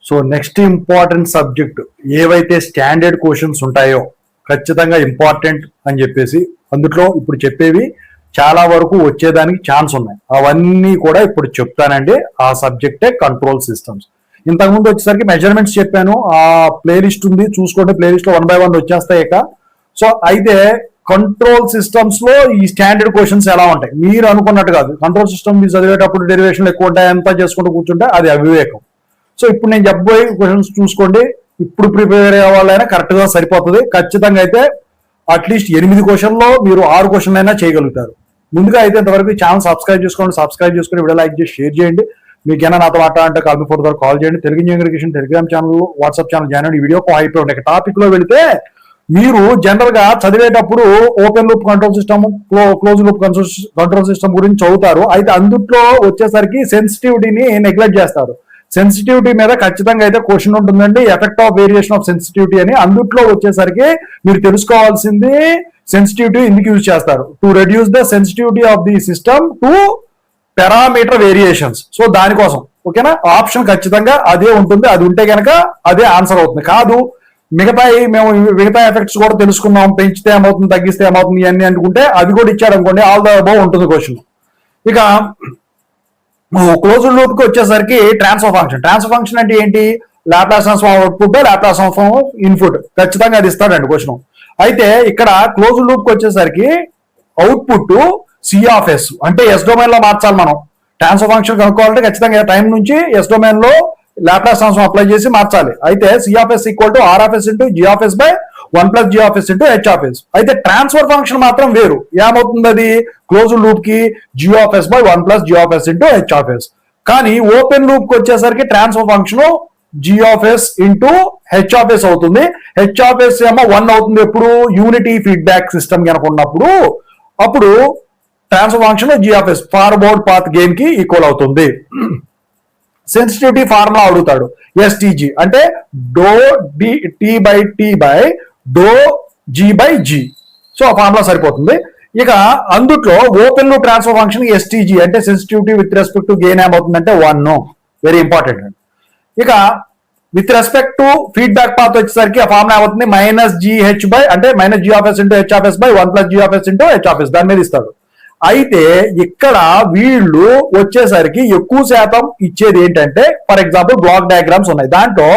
So next important subject ఏవైతే standard questions ఉంటాయో ఖచ్చితంగా ఇంపార్టెంట్ అని చెప్పేసి అందులో ఇప్పుడు చెప్పేవి చాలా వరకు వచ్చేదానికి ఛాన్స్ ఉన్నాయి. అవన్నీ కూడా ఇప్పుడు చెప్తానండి. ఆ సబ్జెక్టే కంట్రోల్ సిస్టమ్స్. ఇంతకుముందు వచ్చేసరికి మెజర్మెంట్స్ చెప్పాను. ఆ ప్లేలిస్ట్ ఉంది, చూసుకోండి. ప్లేలిస్ట్ లో 1 by 1 వచ్చేస్తాయి. సో అయితే కంట్రోల్ సిస్టమ్స్ లో ఈ స్టాండర్డ్ క్వశ్చన్స్ ఎలా ఉంటాయి మీరు అనుకున్నట్టు కాదు. కంట్రోల్ సిస్టమ్ మీరు చదివేటప్పుడు డెరివేషన్లు ఎక్కువ ఉంటాయి, ఎంత చేసుకుంటూ కూర్చుంటే అది అవివేకం. సో ఇప్పుడు నేను చెప్పబోయే క్వశ్చన్స్ చూసుకోండి. ఇప్పుడు ప్రిపేర్ అవ్వాలైనా కరెక్ట్ గా సరిపోతుంది. ఖచ్చితంగా అయితే అట్లీస్ట్ 8 క్వశ్చన్లో మీరు 6 క్వశ్చన్లు అయినా చేయగలుగుతారు. ముందుగా అయితే ఇంతవరకు ఛానల్ సబ్స్క్రైబ్ చేసుకోండి. సబ్స్క్రైబ్ చేసుకుని వీడియో లైక్ చేసి షేర్ చేయండి. మీకు ఏమైనా నాతో మాట్లాడాలంటే కాల్ మీ 4 ద్వారా కాల్ చేయండి. Telugu engineering Telegram channel, WhatsApp channel join అవ్వండి. వీడియో అయిపోయి టాపిక్ లో వెళితే మీరు జనరల్ గా చదివేటప్పుడు open loop control system, close loop control system గురించి చదువుతారు. అయితే అందుట్లో వచ్చేసరికి సెన్సిటివిటీని నెగ్లెక్ట్ చేస్తారు. సెన్సిటివిటీ మీద ఖచ్చితంగా అయితే క్వశ్చన్ ఉంటుందండి, effect of variation of sensitivity అని. అందుట్లో వచ్చేసరికి మీరు తెలుసుకోవాల్సింది సెన్సిటివిటీ ఎందుకు యూజ్ చేస్తారు, to reduce the sensitivity of the system to parameter variations. So దానికోసం ఓకేనా, ఆప్షన్ ఖచ్చితంగా అదే ఉంటుంది. అది ఉంటే కనుక అదే ఆన్సర్ అవుతుంది. కాదు మిగతా ఎఫెక్ట్స్ కూడా తెలుసుకున్నాం, పెంచితే ఏమవుతుంది, తగ్గిస్తే ఏమవుతుంది ఇవన్నీ అనుకుంటే అది కూడా ఇచ్చాడు అనుకోండి, ఆల్ ద అబౌవ్ ఉంటుంది క్వశ్చన్. ఇక క్లోజ్డ్ లూప్ కి వచ్చేసరికి ట్రాన్స్ఫర్ ఫంక్షన్ అంటే ఏంటి, Laplace transform output, Laplace transform input, ఖచ్చితంగా అది ఇస్తాడండి క్వశ్చన్. అయితే ఇక్కడ క్లోజ్డ్ లూప్ కి వచ్చేసరికి అవుట్పుట్ C(S) అంటే ఎస్ డొమైన్ లో మార్చాలి. మనం ట్రాన్స్ఫర్ ఫంక్షన్ కనుక్కోవాలంటే ఖచ్చితంగా టైం నుంచి ఎస్ డొమైన్ లో లాప్లాస్ ట్రాన్స్ఫార్మ్ అప్లై చేసి మార్చాలి. అయితే C(S) = R(S) × G((1 + G((H))). అయితే ట్రాన్స్ఫర్ ఫంక్షన్ మాత్రం వేరు. ఏమవుతుంది అది క్లోజ్డ్ లూప్ కి G((1 + G((H))). కానీ ఓపెన్ లూప్ కి వచ్చేసరికి ట్రాన్స్ఫర్ ఫంక్షన్ G((H)) అవుతుంది. H((S) ఏమో 1 అవుతుంది. ఎప్పుడు యూనిటీ ఫీడ్బ్యాక్ సిస్టమ్ కనుక ఉన్నప్పుడు అప్పుడు transfer function G((S) forward path gain కి ఈక్వల్ అవుతుంది. సెన్సిటివిటీ ఫార్ములా అడుగుతాడు, STG అంటే ∂T/T/∂G/G. సో ఆ ఫార్ములా సరిపోతుంది. ఇక అందుట్లో open loop transfer function STG అంటే sensitivity with respect to gain ఏమవుతుందంటే 1. వెరీ ఇంపార్టెంట్ అండి. ఇక with respect to feedback path వచ్చేసరికి ఆ ఫార్ములా ఏమవుతుంది, -GH అంటే -G((S) × H((S) / 1 + G((S) × H)". దాని మీద ఇస్తాడు. అయితే ఇక్కడ వీళ్ళు వచ్చేసరికి ఎక్కువ శాతం ఇచ్చేది ఏంటంటే, ఫర్ ఎగ్జాంపుల్ బ్లాక్ డయాగ్రామ్స్ ఉన్నాయి, దాంట్లో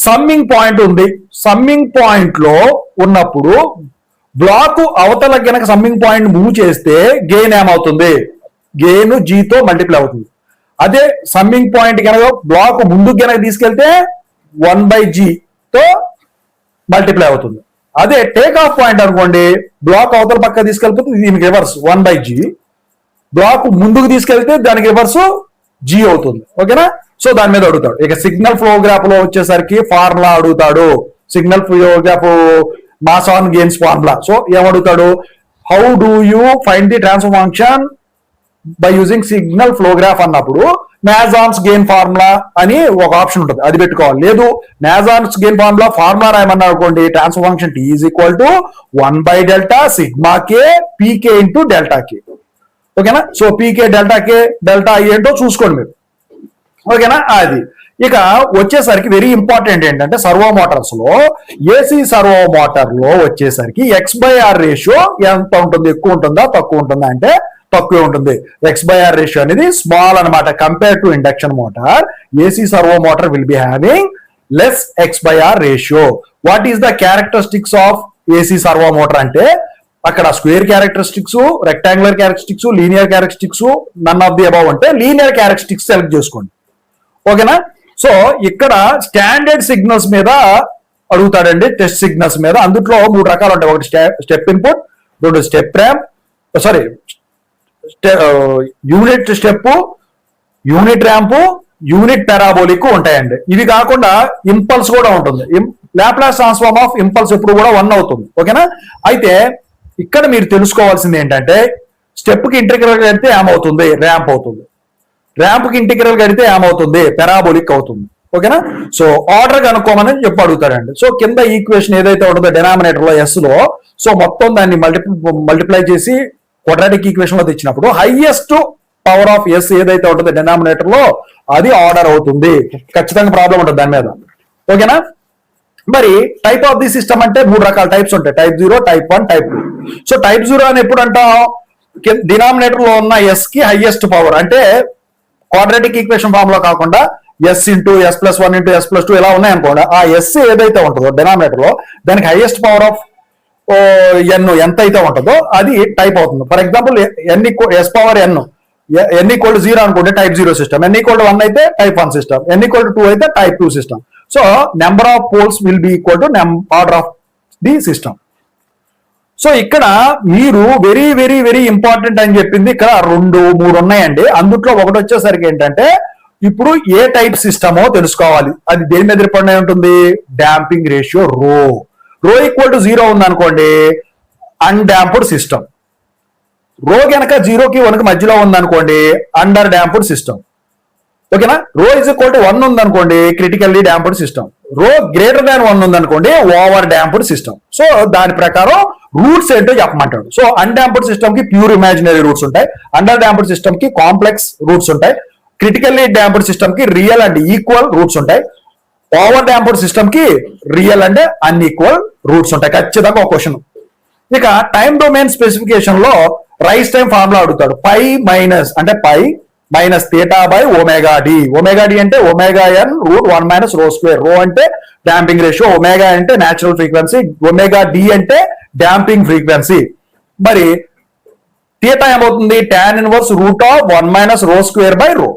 సమ్మింగ్ పాయింట్ ఉంది. సమ్మింగ్ పాయింట్ లో ఉన్నప్పుడు బ్లాక్ అవతల గనక సమ్మింగ్ పాయింట్ మూవ్ చేస్తే గెయిన్ ఏమవుతుంది, గెయిన్ G తో మల్టిప్లై అవుతుంది. అదే సమ్మింగ్ పాయింట్ కనుక బ్లాక్ ముందుకు గనక తీసుకెళ్తే 1/G తో మల్టిప్లై అవుతుంది. అదే టేక్ ఆఫ్ పాయింట్ అనుకోండి, బ్లాక్ అవతల పక్క తీసుకెళ్తే దీనికి రివర్స్ 1/G, బ్లాక్ ముందుకు తీసుకెళ్తే దానికి రివర్స్ G అవుతుంది. ఓకేనా. సో దాని మీద అడుగుతాడు. ఇక సిగ్నల్ ఫ్లో గ్రాఫ్ లో వచ్చేసరికి ఫార్ములా అడుగుతాడు. Signal flow graph Mason gains formula. So ఏమడుగుతాడు, how do you find the transfer function by using signal flow graph అన్నప్పుడు నాజాన్స్ గెయిన్ ఫార్ములా అని ఒక ఆప్షన్ ఉంటుంది, అది పెట్టుకోవాలి. లేదు నాజాన్స్ గెయిన్ ఫార్ములా రాయమన్నా అనుకోండి, transfer function T = 1/Δ sigma K PK × Δk. ఓకేనా. సో PK Δk Δ ఏంటో చూసుకోండి మీరు. ఓకేనా. అది ఇక వచ్చేసరికి వెరీ ఇంపార్టెంట్ ఏంటంటే, సర్వో మోటార్స్ లో AC సర్వో మోటార్ లో వచ్చేసరికి X/R రేషియో ఎంత ఉంటుంది, ఎక్కువ ఉంటుందా తక్కువ ఉంటుందా అంటే తక్కువే ఉంటుంది. X/R రేషియో అనేది స్మాల్ అనమాట. Compare to induction motor, AC servo motor will be having less X/R ratio. What is the characteristics of AC servo motor అంటే, అక్కడ square characteristics, rectangular characteristics, linear characteristics, none of the above అంటే linear characteristics select చేసుకోండి. ఓకేనా. So ఇక్కడ standard signals మీద అడుగుతాడండి, test signals మీద. అందుట్లో 3 రకాలు ఉంటాయి. ఒకటి step input, 2 step ramp, unit step, unit ramp, unit parabolic ఉంటాయండి. ఇవి కాకుండా ఇంపల్స్ కూడా ఉంటుంది. లాప్లాస్ ట్రాన్స్ఫార్మ్ ఆఫ్ ఇంపల్స్ ఎప్పుడు కూడా 1 అవుతుంది. ఓకేనా. అయితే ఇక్కడ మీరు తెలుసుకోవాల్సింది ఏంటంటే, స్టెప్ కి ఇంటిగ్రల్ కడితే ఏమవుతుంది, ర్యాంప్ అవుతుంది. ర్యాంప్ కి ఇంటిగ్రల్ కడితే ఏమవుతుంది, పారాబోలిక్ అవుతుంది. ఓకేనా. సో ఆర్డర్ కనుక్కోమని చెప్పి అడుగుతాడండి. సో కింద ఈక్వేషన్ ఏదైతే ఉంటుందో డినామినేటర్ లో S లో, సో మొత్తం దాన్ని మల్టిప్లై చేసి క్వాడ్రాటిక్ ఈక్వేషన్ లో తెచ్చినప్పుడు హైయెస్ట్ పవర్ ఆఫ్ S ఏదైతే ఉంటుందో డినామినేటర్ లో అది ఆర్డర్ అవుతుంది. ఖచ్చితంగా ప్రాబ్లం ఉంటుంది దాని మీద. ఓకేనా? మరి టైప్ ఆఫ్ ది సిస్టమ్ అంటే 3 రకాల టైప్స్ ఉంటాయి, type 0, type 1, type 2. So type 0 అని ఎప్పుడు అంటాం? డినామినేటర్ లో ఉన్న ఎస్ కి హైయెస్ట్ పవర్, అంటే క్వాడ్రాటిక్ ఈక్వేషన్ ఫామ్ లో కాకుండా S into S plus 1 into S plus 2 ఇలా ఉన్నాయి అనుకోండి, ఆ ఎస్ ఏదైతే ఉంటుందో డినామినేటర్ లో దానికి హైయెస్ట్ పవర్ ఆఫ్ ఎన్ ఎంత అయితే ఉంటుందో అది టైప్ అవుతుంది. For example S power N equal to 0 అనుకుంటే type 0 system, N equal to 1 అయితే type 1 system, N equal to 2 అయితే type 2 system. So number of poles will be equal to order of the system. So ఇక్కడ మీరు very very very important అని చెప్పింది ఇక్కడ 2, 3 ఉన్నాయండి. అందుట్లో ఒకటి వచ్చేసరికి ఏంటంటే ఇప్పుడు ఏ టైప్ సిస్టమో తెలుసుకోవాలి. అది దేని మీద డిపెండ్ అయి ఉంటుంది? డాంపింగ్ రేషియో రో ఈక్వల్ టు 0 ఉందనుకోండి అన్డాంప్డ్ సిస్టమ్. రో కనుక 0కి 1కి మధ్యలో ఉందనుకోండి అండర్ డాంప్డ్ సిస్టమ్. ఓకేనా? రో ఇజ్ ఈక్వల్ టు 1 ఉందనుకోండి క్రిటికల్లీ డాంప్డ్ సిస్టమ్. రో గ్రేటర్ దాన్ 1 ఉందనుకోండి ఓవర్ డాంప్డ్ సిస్టమ్. సో దాని ప్రకారం రూట్స్ ఏంటో చెప్పమంటాడు. సో అన్డాంప్డ్ సిస్టమ్ కి ప్యూర్ ఇమాజినరీ రూట్స్ ఉంటాయి, అండర్ డాంప్డ్ సిస్టమ్ కి కాంప్లెక్స్ రూట్స్ ఉంటాయి, క్రిటికల్లీ డాంప్డ్ సిస్టమ్ కి రియల్ అండ్ ఈక్వల్ రూట్స్ ఉంటాయి, ఓవర్ డాంప్డ్ సిస్టమ్ కి రియల్ అండ్ అన్ఈక్వల్ రూట్స్ ఉంటాయి. ఖచ్చితంగా ఒక క్వశ్చన్. ఇక టైం డొమైన్ స్పెసిఫికేషన్ లో రైస్ టైం ఫార్ములా అడుగుతాడు. పై మైనస్ అంటే pi minus theta by omega d. Omega D అంటే omega n root 1 minus rho square. రో అంటే డాంపింగ్ రేషియో, ఒమేగా అంటే న్యాచురల్ ఫ్రీక్వెన్సీ, ఒమేగా డి అంటే డాంపింగ్ ఫ్రీక్వెన్సీ. మరి theta ఏమవుతుంది? Tan inverse root of 1 minus rho square by rho.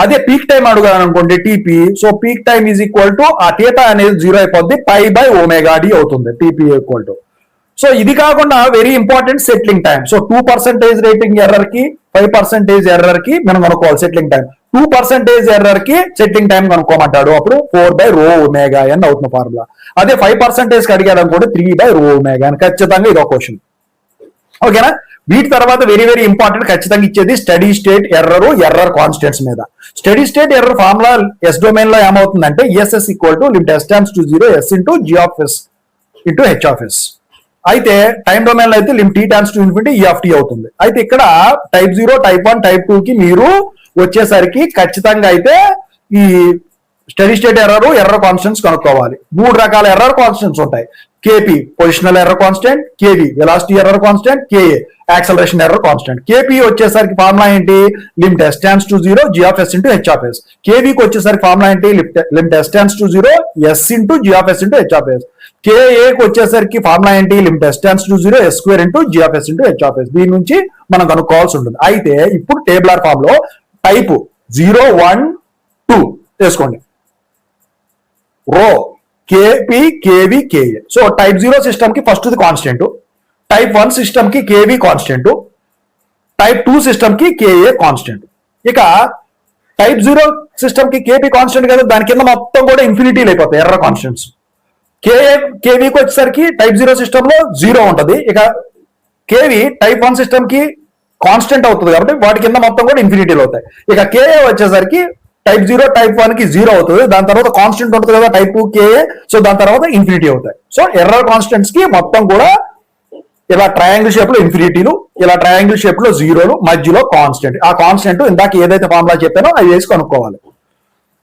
అదే peak time అడుగుతాను అనుకోండి TP. So peak time is equal to ఆ థీటా అనేది 0 అయిపోద్ది, పై బై ఒమేగా డి అవుతుంది టీపీ ఈక్వల్ టు. సో ఇది కాకుండా very important settling time. So 2% rating error కి 5% ఎర్రర్ కి మనం కనుక్కోవాలి సెటిలింగ్ టైం. 2% ఎర్రర్ కి సెటిలింగ్ టైం కనుక్కోమంటాడు. అప్పుడు 4 బై రో ఒమేగా ఎన్ అవుతుంది ఫార్ములా. అదే 5% కి అడిగాడు అనుకోండి 3 బై రో ఒమేగా ఎన్. ఖచ్చితంగా ఇది ఒక క్వశ్చన్. ఓకేనా? వీటి తర్వాత వెరీ వెరీ ఇంపార్టెంట్ ఖచ్చితంగా ఇచ్చేది స్టడీ స్టేట్ ఎర్రర్ కాన్స్టెంట్స్ మీద. Steady state error formula S domain లో ఏమవుతుందంటే SS equal to limit S times to 0 yes into G of yes into H of S. అయితే టైం డొమైన్ లో అయితే limit T times to infinity E of T అవుతుంది. అయితే ఇక్కడ type 0, type 1, type 2 కి మీరు వచ్చేసరికి ఖచ్చితంగా అయితే ఈ స్టడీ స్టేట్ ఎర్రర్ కాన్స్టెంట్స్ కనుక్కోవాలి. 3 రకాల ఎర్రర్ కాన్స్టెంట్స్ ఉంటాయి. KP positional error constant, KV velocity error constant, KA acceleration error constant. KP వచ్చేసరికి ఫార్ములా ఏంటి? Limit s tends to 0 G of yes into H of s. కేవీకి వచ్చేసరికి formula ఏంటి? Limit s tends to 0 yes into G of yes into H of s. కేఏకి వచ్చేసరికి formula ఏంటి? Limit s tends to 0 s square into G of yes into H of S. దీని నుంచి మనం కనుక్కోవాల్సి ఉంటుంది. అయితే ఇప్పుడు టేబులర్ ఫామ్ లో టైప్ 0, 1, 2 వేసుకోండి. Row KP KV KA. So type 0 system కి ఫస్ట్ కాన్స్టెంట్, టైప్ 1 సిస్టమ్ కి కేవీ కాన్స్టెంట్, టైప్ 2 సిస్టమ్ కి కేఏ కాన్స్టెంట్. ఇక టైప్ 0 సిస్టమ్ కి కేపీ కాన్స్టెంట్ కదా, దాని కింద మొత్తం కూడా ఇన్ఫినిటీలు అయిపోతాయి ఎర్రర్ కాన్స్టెంట్స్. కేవీకి వచ్చేసరికి టైప్ 0 సిస్టమ్ లో 0 ఉంటుంది. ఇక కేవీ టైప్ 1 సిస్టమ్ కి కాన్స్టెంట్ అవుతుంది కాబట్టి వాటి కింద మొత్తం కూడా ఇన్ఫినిటీలు అవుతాయి. ఇక కేఏ వచ్చేసరికి టైప్ 0 టైప్ 1 కి 0 అవుతుంది, దాని తర్వాత కాన్స్టెంట్ ఉంటుంది కదా టైప్ 2 కేఏ. సో దాని తర్వాత ఇన్ఫినిటీ అవుతాయి. సో ఎర్రర్ కాన్స్టెంట్స్ కి మొత్తం కూడా ఇలా ట్రయాంగిల్ షేప్ లో ఇన్ఫినిటీలు, ఇలా ట్రయాంగిల్ షేప్ లో 0లు, మధ్యలో కాన్స్టెంట్. ఆ కాన్స్టెంట్ ఇందాక ఏదైతే ఫార్ములా చెప్పానో అది వేసి కనుక్కోవాలి.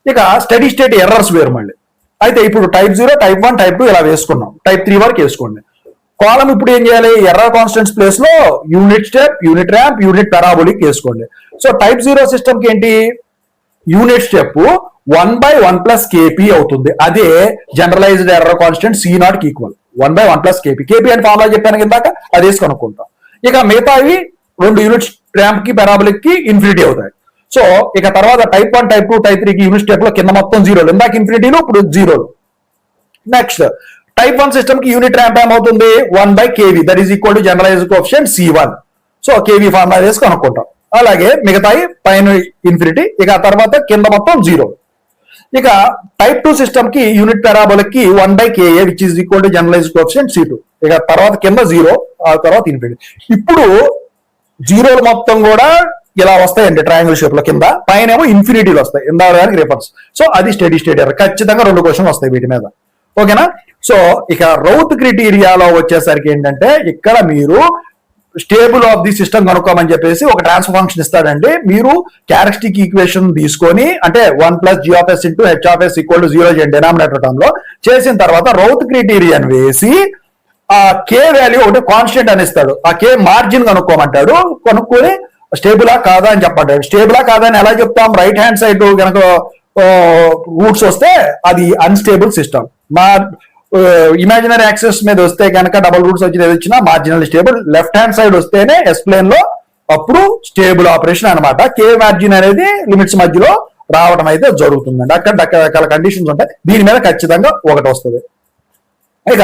ఇక స్టడీ స్టేట్ ఎర్రర్స్ వేరు మళ్ళీ. అయితే ఇప్పుడు టైప్ 0, టైప్ 1, టైప్ 2 ఇలా వేసుకున్నాం. టైప్ 3 వరకు వేసుకోండి. కాలం ఇప్పుడు ఏం చేయాలి? ఎర్రర్ కాన్స్టెంట్స్ ప్లేస్ లో unit step, unit ramp, unit parabolic వేసుకోండి. సో టైప్ 0 సిస్టమ్ కి ఏంటి? యూనిట్ స్టెప్ 1/1 ప్లస్ కేపీ అవుతుంది. అదే జనరలైజ్డ్ ఎర్రర్ కాన్స్టెంట్ C0 కి ఈక్వల్ 1/1 ప్లస్ కేపీ. కేపీ అని ఫార్ములా చెప్పాను కిందాక, అది వేసి కనుక్కుంటాం. ఇక మిగతావి 2 యూనిట్ ర్యాంప్ కి పారాబోలిక్ కి ఇన్ఫినిటీ అవుతాయి. సో ఇక తర్వాత టైప్ 1, టైప్ 2, టైప్ 3 కి యూనిట్ స్టెప్ లో కింద మొత్తం 0లు, ఇందాక ఇన్ఫినిటీలు, ఇప్పుడు 0లు. నెక్స్ట్ టైప్ 1 సిస్టమ్ కి యూనిట్ ర్యాంప్ ఏమవుతుంది? 1/kV that is equal to generalised coefficient C1. So KV formula వేసి కనుక్కుంటాం. అలాగే మిగతాయి పైన ఇన్ఫినిటీ, ఇక తర్వాత కింద మొత్తం 0. ఇక టైప్ 2 సిస్టమ్ కి యూనిట్ పారాబోలిక్ కి 1/KA which is equal to generalised coefficient C2. ఇక తర్వాత కింద 0, ఆ తర్వాత ఇన్ఫినిటీ. ఇప్పుడు 0లు మొత్తం కూడా ఇలా వస్తాయండి ట్రయాంగిల్ షేప్ లో, కింద పైన ఏమో ఇన్ఫినిటీలు వస్తాయి, ఇందాక రిఫర్స్. సో అది స్టడీ స్టేట్ ఎర్రర్. ఖచ్చితంగా 2 క్వశ్చన్లు వస్తాయి వీటి మీద. ఓకేనా? సో ఇక రౌత్ క్రైటీరియాలో వచ్చేసరికి ఏంటంటే ఇక్కడ మీరు స్టేబుల్ ఆఫ్ ది సిస్టమ్ కనుక్కోమని చెప్పేసి ఒక ట్రాన్స్ఫర్ ఫంక్షన్ ఇస్తాడండి. మీరు క్యారెక్టరిస్టిక్ ఈక్వేషన్ తీసుకొని అంటే 1 + g(s) × h(s) = 0 చేయండి డినామినేటర్ టర్మ్ లో. చేసిన తర్వాత రౌత్ క్రైటీరియన్ వేసి ఆ కే వాల్యూ ఒకటి కాన్స్టెంట్ అని ఇస్తాడు. ఆ కే మార్జిన్ కనుక్కోమంటాడు. కనుక్కొని స్టేబులా కాదా అని చెప్పంటాడు. స్టేబులా కాదా అని ఎలా చెప్తాం? రైట్ హ్యాండ్ సైడ్ కనుక రూట్స్ వస్తే అది అన్స్టేబుల్ సిస్టమ్. మా ఇమాజినరీ యాక్సెస్ మీద వస్తే కనుక డబుల్ రూట్స్ వచ్చి వచ్చినా marginal stable. Left hand side వస్తేనే ఎస్ ప్లేన్ లో అప్పుడు స్టేబుల్ ఆపరేషన్ అనమాట. కే మార్జిన్ అనేది లిమిట్స్ మధ్యలో రావడం అయితే జరుగుతుందండి. అక్కడ రకరకాల కండిషన్స్ ఉంటాయి. దీని మీద ఖచ్చితంగా ఒకటి వస్తుంది. ఇక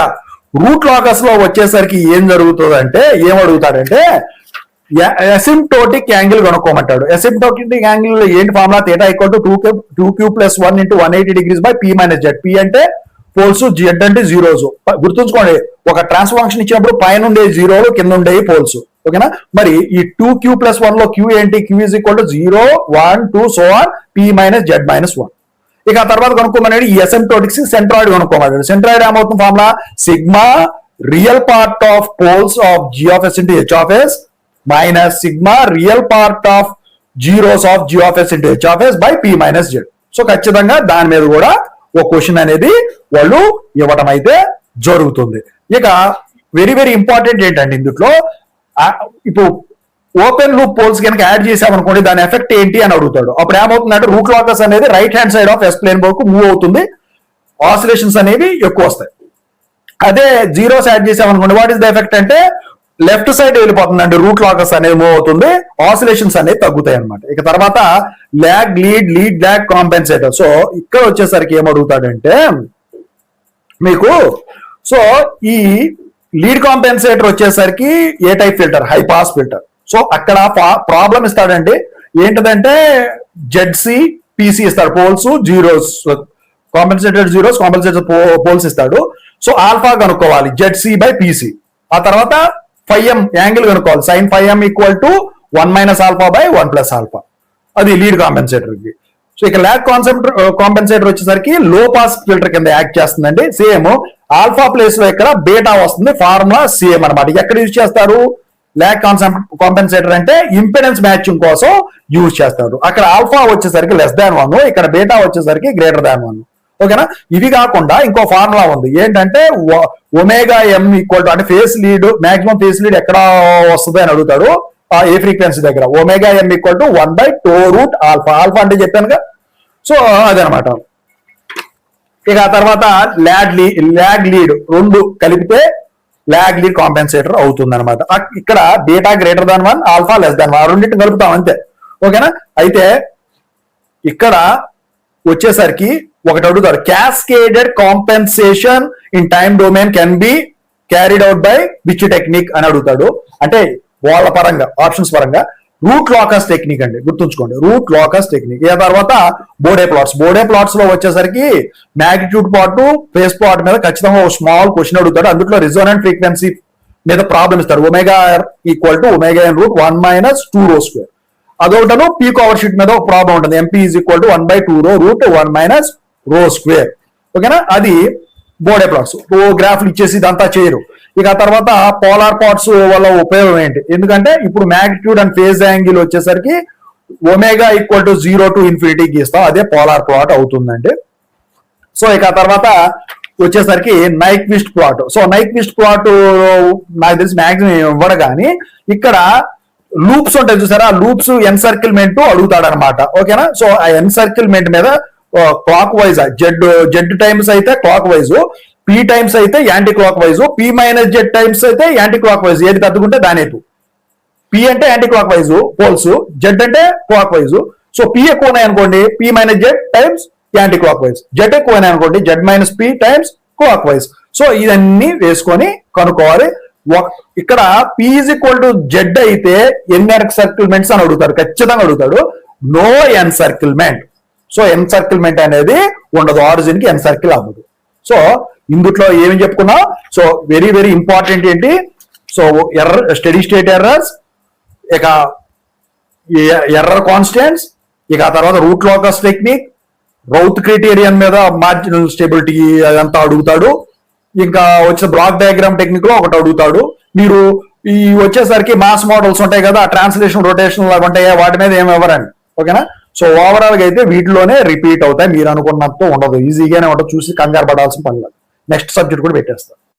రూట్ లాకస్ లో వచ్చేసరికి ఏం జరుగుతుందంటే ఏమడుగుతాడంటే అసిమ్ప్టోటిక్ యాంగిల్ కనుక్కోమంటాడు. అసిమ్ప్టోటిక్ యాంగిల్ ఏంటి formula? θ = 2q + 1 × 180 degrees / p - z. p అంటే పోల్స్, జెడ్ అంటే జీరోస్. గుర్తుంచుకోండి, ఒక ట్రాన్స్ఫర్ ఫంక్షన్ ఇచ్చినప్పుడు పైన ఉండే జీరోలు, కింద ఉండే పోల్స్. ఓకేనా? మరి ఈ 2q + 1 లో q ఏంటి? q = 0 1 2 so on p - z - 1. ఇక ఆ తర్వాత కనుక్కోమన్నాడు ఈ అసిమ్ప్టోటిక్స్ సెంట్రాయిడ్ కనుక్కోమన్నాడు. సెంట్రాయిడ్ ఏమవుతుంది formula? Sigma real part of poles of g(s) × h(s) - sigma real part of zeros of g(s) × h(s) / p - z. So ఖచ్చితంగా దాని మీద కూడా ఒక క్వశ్చన్ అనేది వాళ్ళు ఇవ్వడం అయితే జరుగుతుంది. ఇక వెరీ వెరీ ఇంపార్టెంట్ ఏంటంటే ఇందులో ఇప్పుడు ఓపెన్ లూప్ పోల్స్ కనుక యాడ్ చేసామనుకోండి దాని ఎఫెక్ట్ ఏంటి అని అడుగుతాడు. అప్పుడు ఏమవుతుందంటే రూట్ లాకస్ అనేది right hand side of S plane వరకు మూవ్ అవుతుంది. ఆసిలేషన్స్ అనేవి ఎక్కువ వస్తాయి. అదే జీరోస్ యాడ్ చేసామనుకోండి వాట్ ఈస్ ద ఎఫెక్ట్ అంటే లెఫ్ట్ సైడ్ వెళ్ళిపోతుందండి. రూట్ లాకస్ అనేది మూవ్ అవుతుంది, ఆసిలేషన్స్ అనేవి తగ్గుతాయి అనమాట. ఇక తర్వాత lag lead lag compensator. So ఇక్కడ వచ్చేసరికి ఏమడుగుతాడంటే మీకు సో ఈ లీడ్ కాంపెన్సేటర్ వచ్చేసరికి ఏ type filter? High pass filter. So అక్కడ ప్రాబ్లం ఇస్తాడండి. ఏంటిదంటే జెడ్సి పిసి ఇస్తాడు. Poles zeros, compensated zeros, compensated poles ఇస్తాడు. సో ఆల్ఫా కనుక్కోవాలి జెడ్సి/పిసి. ఆ తర్వాత φm యాంగిల్ కనుక్కోవాలి. sin φm = 1 - α/1 + α. అది లీడ్ కాంపెన్సేటర్ కి. సో ఇక ల్యాగ్ కాంపెన్సేటర్ వచ్చేసరికి లో పాస్ ఫిల్టర్ కింద యాక్ట్ చేస్తుందండి. సేమ్ ఆల్ఫా ప్లేస్ లో ఇక్కడ బీటా వస్తుంది. ఫార్ములా సేమ్ అనమాట. ఎక్కడ యూజ్ చేస్తారు? ల్యాగ్ కాంపెన్సేటర్ అంటే ఇంపెడెన్స్ మ్యాచింగ్ కోసం యూజ్ చేస్తారు. అక్కడ ఆల్ఫా వచ్చేసరికి <1, ఇక్కడ బీటా వచ్చేసరికి <1. ఓకేనా? ఇవి కాకుండా ఇంకో ఫార్ములా ఉంది. ఏంటంటే ωm = అంటే face lead, maximum face lead ఎక్కడ వస్తుంది అని అడుగుతాడు. ఏ ఫ్రీక్వెన్సీ దగ్గర? ωm = 1/√α. ఆల్ఫా అంటే చెప్పానుగా. సో అదనమాట. ఇక ఆ తర్వాత ల్యాగ్ లీడ్ రెండు కలిపితే ల్యాగ్ లీడ్ కాంపెన్సేటర్ అవుతుంది అనమాట. ఇక్కడ బీటా <1, ఆల్ఫా <1. ఆ రెండింటిని కలుపుతాం అంతే. ఓకేనా? అయితే ఇక్కడ వచ్చేసరికి ఒకటి అడుగుతారు, cascaded compensation in time domain can be carried out by which technique అని అడుగుతాడు. అంటే వాళ్ళ పరంగా ఆప్షన్స్ పరంగా రూట్ లాకస్ టెక్నిక్ అండి. గుర్తుంచుకోండి, రూట్ లాకస్ టెక్నిక్. ఆ తర్వాత బోడే ప్లాట్స్ లో వచ్చేసరికి మ్యాగ్నిట్యూడ్ పార్ట్, ఫేస్ పార్ట్ మీద ఖచ్చితంగా ఒక స్మాల్ క్వశ్చన్ అడుగుతాడు. అందులో రిజోనెంట్ ఫ్రీక్వెన్సీ మీద ప్రాబ్లం ఇస్తాడు. ωr = ωn√1 - 2ρ². అదొకటను peak over sheet మీద ఒక ప్రాబ్లం ఉంటుంది. MP = 1/2ρ√1 - ρ². ఓకేనా? అది బోడే ప్లాట్స్. గ్రాఫ్లు ఇచ్చేసి ఇదంతా చేయరు. ఇక ఆ తర్వాత పోలార్ పార్ట్స్ వల్ల ఉపయోగం ఏంటి? ఎందుకంటే ఇప్పుడు మ్యాగ్నిట్యూడ్ అండ్ ఫేజ్ యాంగిల్ వచ్చేసరికి ω = 0 to ∞ గీస్తాం. అదే పోలార్ ప్లాట్ అవుతుందండి. సో ఇక ఆ తర్వాత వచ్చేసరికి Nyquist plot. So Nyquist plot నాకు తెలిసి మ్యాక్సిమం ఇవ్వడు, కానీ ఇక్కడ లూప్స్ ఉంటాయి చూసారా, ఆ లూప్స్ ఎన్సర్కిల్మెంట్ అడుగుతాడు అనమాట. ఓకేనా? సో ఆ ఎన్సర్కిల్మెంట్ మీద క్లాక్ వైజ్ జెడ్ టైమ్స్ అయితే క్లాక్ వైజ్, పీ టైమ్స్ అయితే anti clockwise, P - z times అయితే యాంటీ క్లాక్ వైజ్. ఏది తగ్గుకుంటే దానేపు. పీ అంటే anti clockwise poles, Z అంటే క్లాక్ వైజ్. సో పీ ఎక్కువ ఉన్నాయి అనుకోండి, P - z times anti clockwise. Z ఎక్కువ ఉన్నాయి అనుకోండి, Z - p times clockwise. So ఇవన్నీ వేసుకొని కనుక్కోవాలి. ఇక్కడ P = Z అయితే ఎన్ని ఎన్సర్కిల్మెంట్స్ అని అడుగుతాడు, ఖచ్చితంగా అడుగుతాడు. నో ఎన్సర్కిల్మెంట్. సో ఎన్సర్కిల్మెంట్ అనేది ఉండదు, ఆరిజిన్ కి ఎన్సర్కిల్ అవ్వదు. సో ఇందుట్లో ఏమి చెప్పుకున్నాం? సో వెరీ వెరీ ఇంపార్టెంట్ ఏంటి? సో స్టడీ స్టేట్ ఎర్రర్స్, ఇక ఎర్రర్ కాన్స్టెంట్స్, ఇక ఆ తర్వాత root locus technique, Routh criterion మీద మార్జినల్ స్టెబిలిటీ అదంతా అడుగుతాడు. ఇంకా వచ్చే బ్లాక్ డయాగ్రామ్ టెక్నిక్ లో ఒకటి అడుగుతాడు. మీరు ఈ వచ్చేసరికి మాస్ మోడల్స్ ఉంటాయి కదా, ట్రాన్స్లేషన్ రొటేషన్ లాగా ఉంటాయి, వాటి మీద ఏమి ఇవ్వరండి. ఓకేనా. సో ఓవరాల్ గా అయితే వీటిలోనే రిపీట్ అవుతాయి, మీరు అనుకున్నట్టు ఉండదు, ఈజీగానే ఉంటుంది, చూసి కంగారు పడాల్సిన పని లేదు. నెక్స్ట్ సబ్జెక్ట్ కూడా పెట్టేస్తారు.